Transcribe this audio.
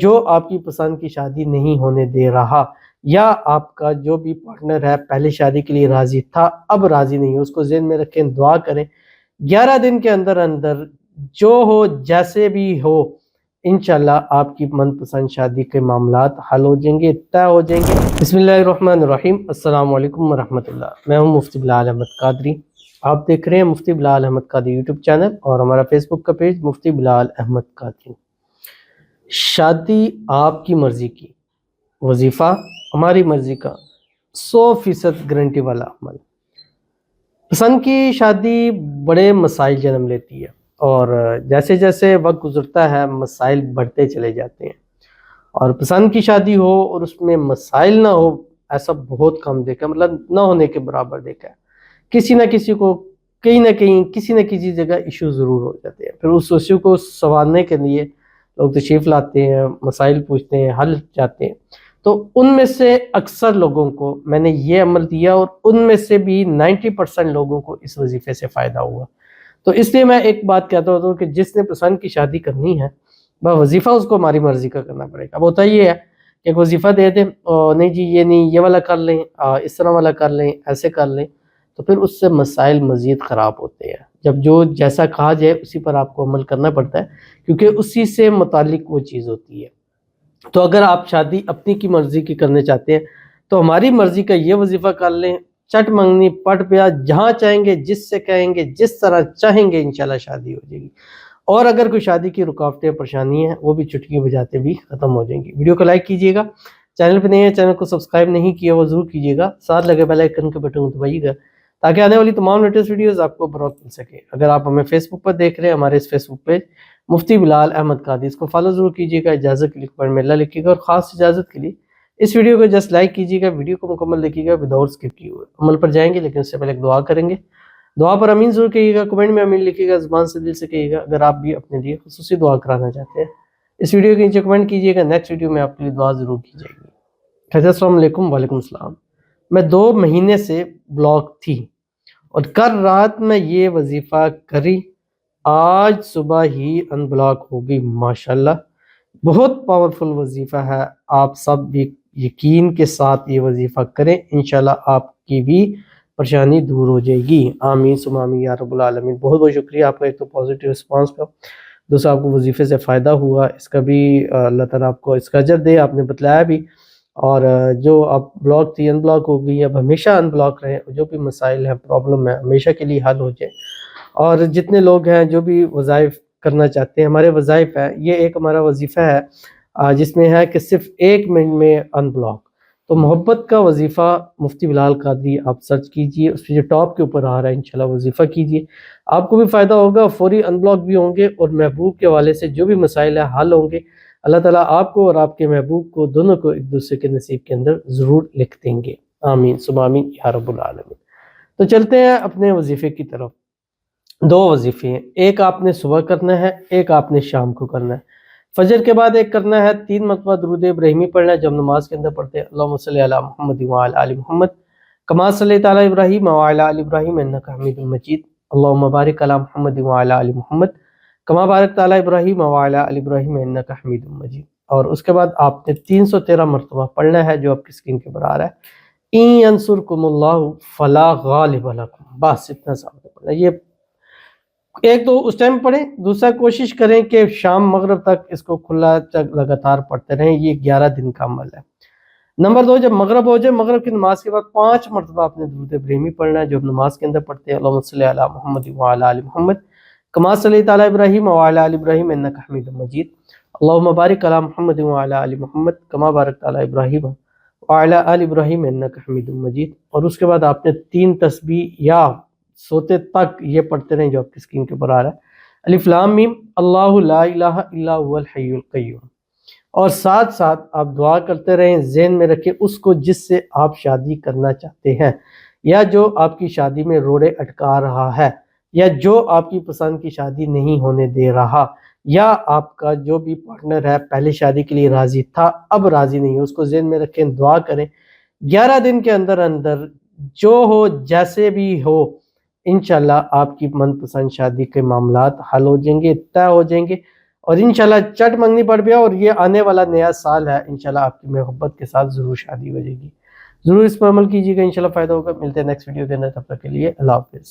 جو آپ کی پسند کی شادی نہیں ہونے دے رہا، یا آپ کا جو بھی پارٹنر ہے پہلے شادی کے لیے راضی تھا اب راضی نہیں ہے، اس کو ذہن میں رکھیں، دعا کریں 11 دن کے اندر اندر جو ہو جیسے بھی ہو انشاءاللہ آپ کی من پسند شادی کے معاملات حل ہو جائیں گے، طے ہو جائیں گے۔ بسم اللہ الرحمن الرحیم۔ السلام علیکم ورحمۃ اللہ۔ میں ہوں مفتی بلال احمد قادری، آپ دیکھ رہے ہیں مفتی بلال احمد قادری یوٹیوب چینل اور ہمارا فیس بک کا پیج مفتی بلال احمد قادری۔ شادی آپ کی مرضی کی، وظیفہ ہماری مرضی کا، 100% گارنٹی والا عمل۔ پسند کی شادی بڑے مسائل جنم لیتی ہے، اور جیسے جیسے وقت گزرتا ہے مسائل بڑھتے چلے جاتے ہیں، اور پسند کی شادی ہو اور اس میں مسائل نہ ہو ایسا بہت کم دیکھا، مطلب نہ ہونے کے برابر دیکھا ہے۔ کسی نہ کسی کو کہیں نہ کہیں کسی نہ کسی جگہ ایشو ضرور ہو جاتے ہیں، پھر اس ایشو کو سنوارنے کے لیے لوگ تشریف لاتے ہیں، مسائل پوچھتے ہیں، حل چاہتے ہیں۔ تو ان میں سے اکثر لوگوں کو میں نے یہ عمل دیا، اور ان میں سے بھی 90% لوگوں کو اس وظیفے سے فائدہ ہوا۔ تو اس لیے میں ایک بات کہتا ہوتا ہوں کہ جس نے پسند کی شادی کرنی ہے وہ وظیفہ اس کو ہماری مرضی کا کرنا پڑے گا۔ اب ہوتا یہ ہے کہ ایک وظیفہ دے دیں، نہیں جی یہ نہیں، یہ والا کر لیں، اس طرح والا کر لیں، ایسے کر لیں، تو پھر اس سے مسائل مزید خراب ہوتے ہیں۔ جب جو جیسا کہا جائے اسی پر آپ کو عمل کرنا پڑتا ہے، کیونکہ اسی سے متعلق وہ چیز ہوتی ہے۔ تو اگر آپ شادی اپنی کی مرضی کی کرنے چاہتے ہیں تو ہماری مرضی کا یہ وظیفہ کر لیں، چٹ منگنی پٹ پیا، جہاں چاہیں گے، جس سے کہیں گے، جس طرح چاہیں گے انشاءاللہ شادی ہو جائے گی۔ اور اگر کوئی شادی کی رکاوٹیں پریشانی ہیں وہ بھی چٹکی بجاتے بھی ختم ہو جائیں گی۔ ویڈیو کو لائک کیجیے گا، چینل پہ نہیں ہے چینل کو سبسکرائب نہیں کیا وہ ضرور کیجیے گا، ساتھ لگے بیل آئیکن کے بٹن کو دبائیے گا تاکہ آنے والی تمام لیٹسٹ ویڈیوز آپ کو بروقت مل سکے۔ اگر آپ ہمیں فیس بک پر دیکھ رہے ہیں، ہمارے اس فیس بک پیج مفتی بلال احمد قادری، اس کو فالو ضرور کیجیے گا، اجازت کے لیے کمنٹ میں اللہ لکھیے گا، اور خاص اجازت کے لیے اس ویڈیو کو جسٹ لائک کیجیے گا، ویڈیو کو مکمل دیکھیے گا وداؤٹ اسکپ کیے ہوئے۔ عمل پر جائیں گے لیکن اس سے پہلے ایک دعا کریں گے، دعا پر امین ضرور کہیے گا، کمنٹ میں امین لکھیے گا، زبان سے دل سے کہیے گا۔ اگر آپ بھی اپنے لیے خصوصی دعا کرانا چاہتے ہیں اس ویڈیو کے نیچے کمنٹ کیجیے گا، نیکسٹ ویڈیو میں آپ کے لیے دعا ضرور کی جائے گی۔ السلام علیکم، وعلیکم السلام۔ میں 2 مہینے سے بلاک تھی اور کل رات میں یہ وظیفہ کری، آج صبح ہی ان بلاک ہو گئی ماشاءاللہ۔ بہت پاورفل وظیفہ ہے، آپ سب بھی یقین کے ساتھ یہ وظیفہ کریں، انشاءاللہ آپ کی بھی پریشانی دور ہو جائے گی۔ آمین ثم آمین یا رب العالمین۔ بہت بہت شکریہ آپ کا، ایک تو پازیٹیو رسپانس کا، دوسرا آپ کو وظیفے سے فائدہ ہوا، اس کا بھی اللہ تعالیٰ آپ کو اس کا اجر دے، آپ نے بتلایا بھی۔ اور جو آپ بلاک تھی ان بلاک ہو گئی، اب ہمیشہ ان بلاک رہیں، جو بھی مسائل ہیں پرابلم ہے ہمیشہ کے لیے حل ہو جائے۔ اور جتنے لوگ ہیں جو بھی وظائف کرنا چاہتے ہیں، ہمارے وظائف ہے، یہ ایک ہمارا وظیفہ ہے جس میں ہے کہ صرف 1 منٹ میں ان بلاک۔ تو محبت کا وظیفہ مفتی بلال قادری آپ سرچ کیجئے، اس پہ جو ٹاپ کے اوپر آ رہا ہے انشاءاللہ وظیفہ کیجئے، آپ کو بھی فائدہ ہوگا، فوری ان بلاک بھی ہوں گے، اور محبوب کے حوالے سے جو بھی مسائل ہیں حل ہوں گے۔ اللہ تعالیٰ آپ کو اور آپ کے محبوب کو دونوں کو ایک دوسرے کے نصیب کے اندر ضرور لکھ دیں گے۔ آمین ثم آمین یا رب العالمین۔ تو چلتے ہیں اپنے وظیفے کی طرف۔ 2 وظیفے ہیں، ایک آپ نے صبح کرنا ہے، ایک آپ نے شام کو کرنا ہے۔ فجر کے بعد ایک کرنا ہے، 3 مرتبہ درود ابراہیمی پڑھنا ہے جو ہم نماز کے اندر پڑھتے ہیں، اللہم صلی علی محمد وعلی آل محمد کما صلیت علی ابراہیم وعلی آل ابراہیم انک حمید مجید، اللہم بارک علی محمد وعلی آل محمد کما بارکت علی ابراہیم وعلی آل ابراہیم انک حمید مجید۔ اور اس کے بعد آپ نے 313 مرتبہ پڑھنا ہے جو آپ کی اسکرین کے پر آ رہا ہے، ان ینصرکم اللہ فلا غالب لکم، بس اتنا سامنے پڑھنا ہے۔ یہ ایک تو اس ٹائم پڑھیں، دوسرا کوشش کریں کہ شام مغرب تک اس کو کھلا لگاتار پڑھتے رہیں، یہ 11 دن کا عمل ہے۔ نمبر 2، جب مغرب ہو جائے، مغرب کی نماز کے بعد 5 مرتبہ آپ نے درود ابراہیمی پڑھنا ہے جو نماز کے اندر پڑھتے ہیں، اللہم صلی علی محمد وعلی آل محمد کما صلیت علی ابراہیم وعلی آل ابراہیم انک حمید مجید، اللہم بارک علی محمد وعلی آل محمد کما بارکت علی ابراہیم وعلی آل ابراہیم انک حمید مجید۔ اور اس کے بعد آپ نے 3 تسبیح یا سوتے تک یہ پڑھتے رہیں جو آپ کی اسکرین کے اوپر آ رہا ہے، الف لام میم اللہ لا الہ الا هو الحی القیوم۔ اور ساتھ ساتھ آپ دعا کرتے رہیں، ذہن میں رکھیں اس کو جس سے آپ شادی کرنا چاہتے ہیں، یا جو آپ کی شادی میں روڑے اٹکا رہا ہے، یا جو آپ کی پسند کی شادی نہیں ہونے دے رہا، یا آپ کا جو بھی پارٹنر ہے پہلے شادی کے لیے راضی تھا اب راضی نہیں ہے، اس کو ذہن میں رکھیں، دعا کریں 11 دن کے اندر اندر جو ہو جیسے بھی ہو انشاءاللہ آپ کی من پسند شادی کے معاملات حل ہو جائیں گے، طے ہو جائیں گے۔ اور انشاءاللہ چٹ منگنی پڑ گیا، اور یہ آنے والا نیا سال ہے، انشاءاللہ آپ کی محبت کے ساتھ ضرور شادی ہو جائے گی. ضرور اس پر عمل کیجیے گا، انشاءاللہ فائدہ ہوگا. ملتے ہیں نیکسٹ ویڈیو کے اندر، تب تک کے لیے اللہ حافظ.